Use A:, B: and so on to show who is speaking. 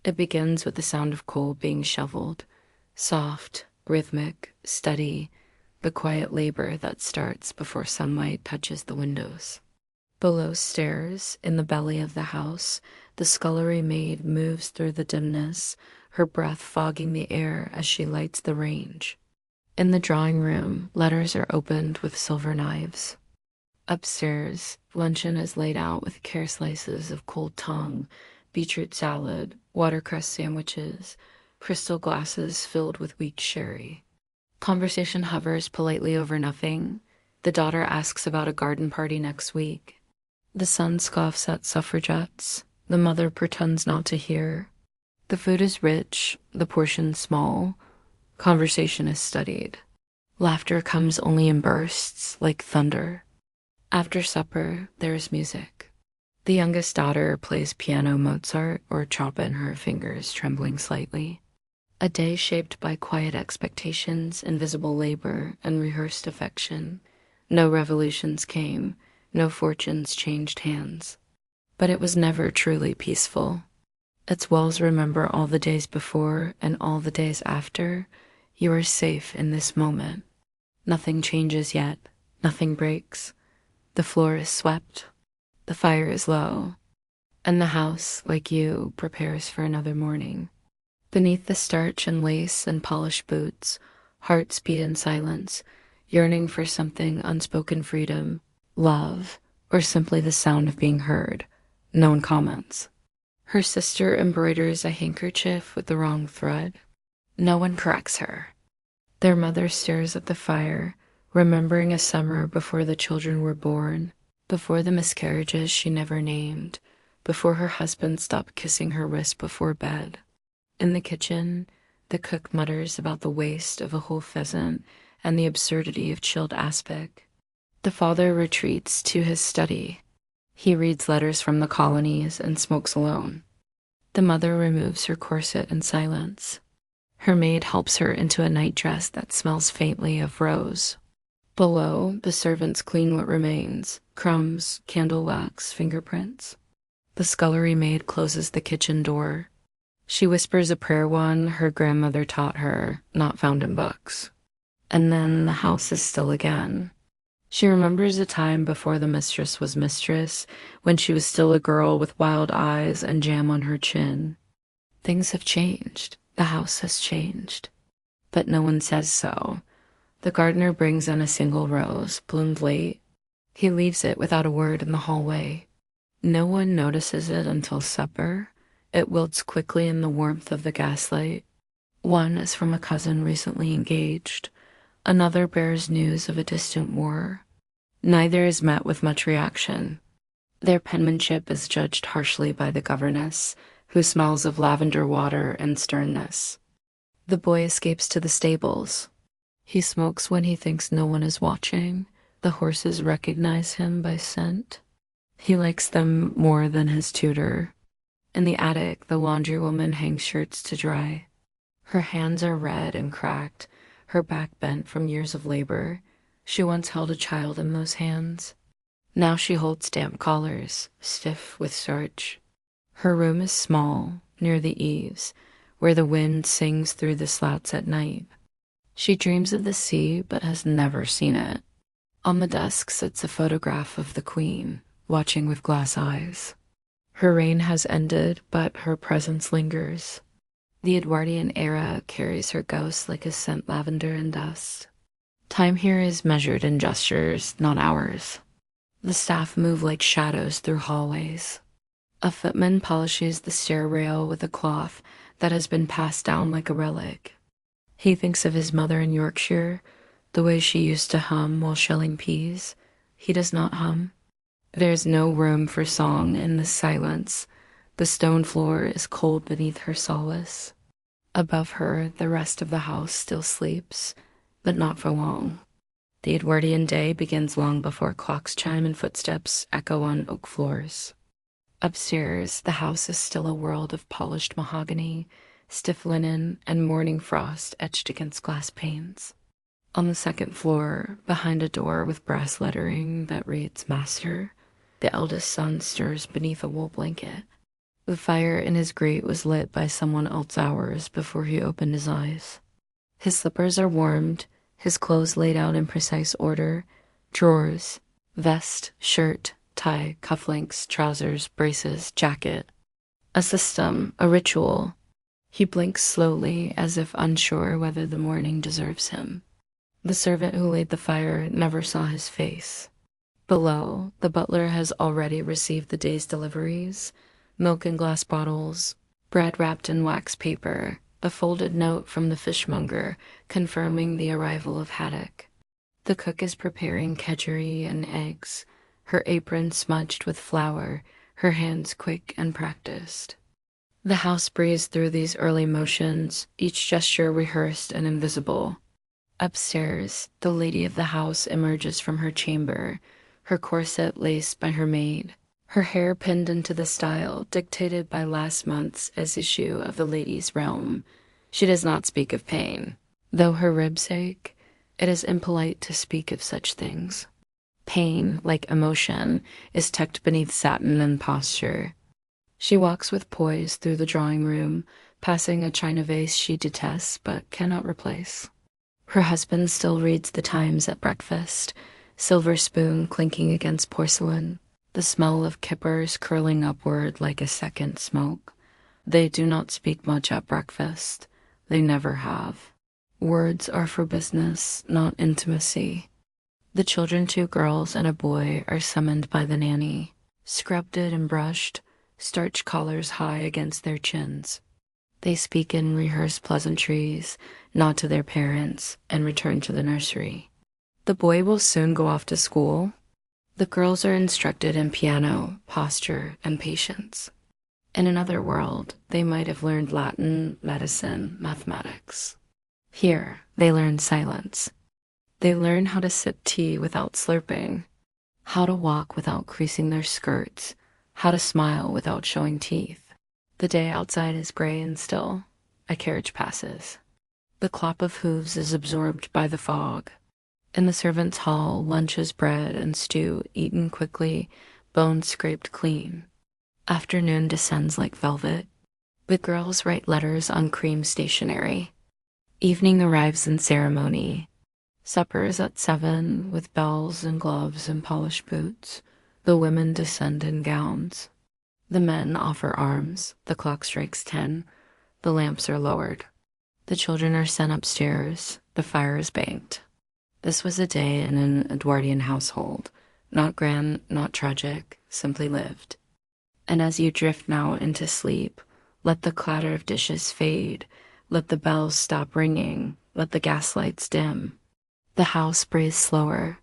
A: It begins with the sound of coal being shoveled, soft, rhythmic, steady, the quiet labor that starts before sunlight touches the windows. Below stairs, in the belly of the house, the scullery maid moves through the dimness, her breath fogging the air as she lights the range. In the drawing room, letters are opened with silver knives. Upstairs, luncheon is laid out with care slices of cold tongue, beetroot salad, watercress sandwiches, crystal glasses filled with weak sherry. Conversation hovers politely over nothing. The daughter asks about a garden party next week. The son scoffs at suffragettes. The mother pretends not to hear. The food is rich, the portions small. Conversation is studied. Laughter comes only in bursts, like thunder. After supper, there is music. The youngest daughter plays piano Mozart or Chopin, her fingers trembling slightly. A day shaped by quiet expectations, invisible labor, and rehearsed affection. No revolutions came, no fortunes changed hands. But it was never truly peaceful. Its walls remember all the days before and all the days after. You are safe in this moment. Nothing changes yet. Nothing breaks. The floor is swept. The fire is low. And the house, like you, prepares for another morning. Beneath the starch and lace and polished boots, hearts beat in silence, yearning for something unspoken freedom, love, or simply the sound of being heard. No one comments. Her sister embroiders a handkerchief with the wrong thread. No one corrects her. Their mother stares at the fire, remembering a summer before the children were born, before the miscarriages she never named, before her husband stopped kissing her wrist before bed. In the kitchen, the cook mutters about the waste of a whole pheasant and the absurdity of chilled aspic. The father retreats to his study. He reads letters from the colonies and smokes alone. The mother removes her corset in silence. Her maid helps her into a nightdress that smells faintly of rose. Below, the servants clean what remains, crumbs, candle wax, fingerprints. The scullery maid closes the kitchen door. She whispers a prayer one her grandmother taught her, not found in books. And then the house is still again. She remembers a time before the mistress was mistress, when she was still a girl with wild eyes and jam on her chin. Things have changed. The house has changed. But no one says so. The gardener brings in a single rose, bloomed late. He leaves it without a word in the hallway. No one notices it until supper. It wilts quickly in the warmth of the gaslight. One is from a cousin recently engaged. Another bears news of a distant war. Neither is met with much reaction. Their penmanship is judged harshly by the governess, who smells of lavender water and sternness. The boy escapes to the stables. He smokes when he thinks no one is watching. The horses recognize him by scent. He likes them more than his tutor. In the attic, the laundrywoman hangs shirts to dry. Her hands are red and cracked, her back bent from years of labor. She once held a child in those hands. Now she holds damp collars, stiff with starch. Her room is small, near the eaves, where the wind sings through the slats at night. She dreams of the sea, but has never seen it. On the desk sits a photograph of the Queen, watching with glass eyes. Her reign has ended, but her presence lingers. The Edwardian era carries her ghost like a scent lavender and dust. Time here is measured in gestures, not hours. The staff move like shadows through hallways. A footman polishes the stair rail with a cloth that has been passed down like a relic. He thinks of his mother in Yorkshire, the way she used to hum while shelling peas. He does not hum. There is no room for song in this silence. The stone floor is cold beneath her solace. Above her, the rest of the house still sleeps, but not for long. The Edwardian day begins long before clocks chime and footsteps echo on oak floors. Upstairs, the house is still a world of polished mahogany, stiff linen, and morning frost etched against glass panes. On the second floor, behind a door with brass lettering that reads Master, the eldest son stirs beneath a wool blanket. The fire in his grate was lit by someone else hours before he opened his eyes. His slippers are warmed, his clothes laid out in precise order, drawers, vest, shirt, tie, cufflinks, trousers, braces, jacket. A system, a ritual. He blinks slowly, as if unsure whether the morning deserves him. The servant who laid the fire never saw his face. Below, the butler has already received the day's deliveries: milk in glass bottles, bread wrapped in wax paper, a folded note from the fishmonger confirming the arrival of haddock. The cook is preparing kedgeree and eggs, her apron smudged with flour, her hands quick and practiced. The house breathes through these early motions, each gesture rehearsed and invisible. Upstairs, the lady of the house emerges from her chamber, her corset laced by her maid, her hair pinned into the style dictated by last month's issue of the Lady's Realm. She does not speak of pain. Though her ribs ache, it is impolite to speak of such things. Pain, like emotion, is tucked beneath satin and posture. She walks with poise through the drawing room, passing a china vase she detests but cannot replace. Her husband still reads the Times at breakfast, silver spoon clinking against porcelain, the smell of kippers curling upward like a second smoke. They do not speak much at breakfast. They never have. Words are for business, not intimacy. The children, 2 girls and a boy, are summoned by the nanny, scrubbed and brushed, starch collars high against their chins. They speak in rehearsed pleasantries, nod to their parents, and return to the nursery. The boy will soon go off to school. The girls are instructed in piano, posture, and patience. In another world, they might have learned Latin, medicine, mathematics. Here, they learn silence. They learn how to sip tea without slurping, how to walk without creasing their skirts, how to smile without showing teeth. The day outside is gray and still. A carriage passes. The clop of hooves is absorbed by the fog. In the servants' hall, lunch is bread and stew eaten quickly, bones scraped clean. Afternoon descends like velvet. The girls write letters on cream stationery. Evening arrives in ceremony. Supper is at 7, with bells and gloves and polished boots. The women descend in gowns. The men offer arms. The clock strikes 10. The lamps are lowered. The children are sent upstairs. The fire is banked. This was a day in an Edwardian household. Not grand, not tragic, simply lived. And as you drift now into sleep, let the clatter of dishes fade. Let the bells stop ringing. Let the gaslights dim. The house breathes slower.